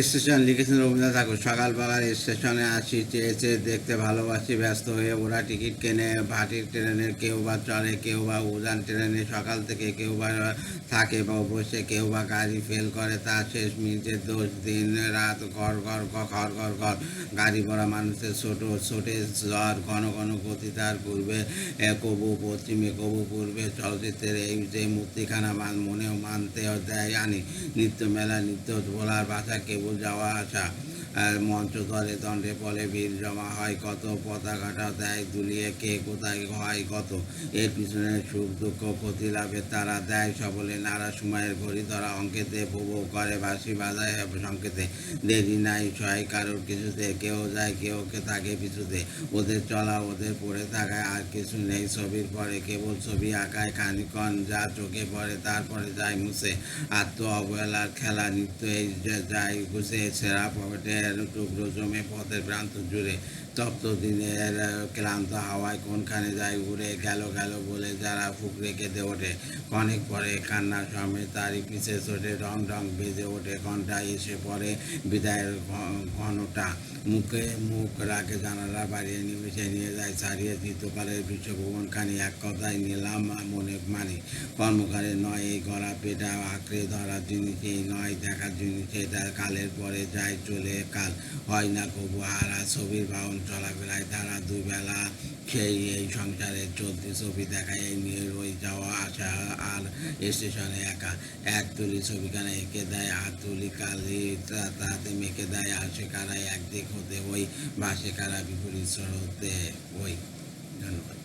Station লিখেছেন রবীন্দ্রনাথ ঠাকুর। সকালবেলার স্টেশনে আসি, চেয়ে চেয়ে দেখতে ভালোবাসি, ব্যস্ত হয়ে ওরা টিকিট কেনে। ভাটির ট্রেনে কেউ বা চড়ে, কেউ বা উড়ান ট্রেনে সকাল থেকে, কেউ বা থাকে বা বসে, কেউ বা গাড়ি ফেল করে, তার শেষ মিনিটের দোষ। দিন রাত ঘর ঘর ঘর ঘর ঘর, গাড়ি ভরা মানুষের ছোটে জ্বর, ঘন ঘন গতি তার পূর্বে কবু পশ্চিমে, কবু পূর্বে। চলচ্চিত্রের এই যে মূর্তিখানা মনেও মানতে দেয় আনি। নিত্য মেলা, নিত্য ভোলার বাসা, কেবল যাওয়া আসা। মঞ্চ ধরে দণ্ডে পলে ভিড় জমা হয় কত, পতাকাটা দেয় দুলিয়ে কে কোথায় হয় কত। এর পিছনে সুখ দুঃখ ক্ষতি লাভের তারা দেয় সবলে নাড়া, সময়ের ঘড়ি ধরা অঙ্কেতে, উপভোগ করে বাঁশি বাজায় সংকেতে। দেরি নাই সহায় কারোর কিছুতে, কেউ যায় কেউ থাকে পিছুতে। ওদের চলা, ওদের পড়ে থাকায় আর কিছু নেই ছবির পরে, কেবল ছবি আঁকায় খানিকক্ষণ, যা চোখে পড়ে তারপরে যায় মুছে। আত্ম অবহেলার খেলা, নিত্য এই যায় ঘুষে, সেরা পকেটের টুকরো জমে পথের প্রান্ত জুড়ে। তপ্ত দিনের ক্লান্ত হাওয়ায় কোনখানে যায় উড়ে, গেল গেল বলে যারা ফুকরে কেঁদে ওঠে। অনেক পরে কান্না সমেত তারই পিছে ছোটে, রং রং বেজে ওঠে ঘন্টা, এসে পড়ে বিদায়ের ঘনটা। মুখে মুখ রাখে জানালা বাড়িয়ে, নিমেষে নিয়ে যায় ছাড়িয়ে চিত্রকালের বিশ্বভুবনখানি। এক কথায় নিলাম মনে মানে, কর্মকারে নয় এই গড়া পেটা আঁকড়ে ধরার জিনিস, এই নয় দেখার জিনিস, এটা কালের পরে যায় চলে কাল, হয় না কবু হারা। ছবির বাহন চলাফেরায় তারা দুবেলা, সেই এই সংসারের চলতি ছবি দেখায়, এই নিয়ে রয়ে যাওয়া আসা আর স্টেশনে একা। এক তুলি ছবিখানে এঁকে দেয়, আর তুলি কালি তাতে মেখে দেয়, আসে কারা একদিক হতে ওই, বাসে কারা বিপরীত স্রোতে ওই। ধন্যবাদ।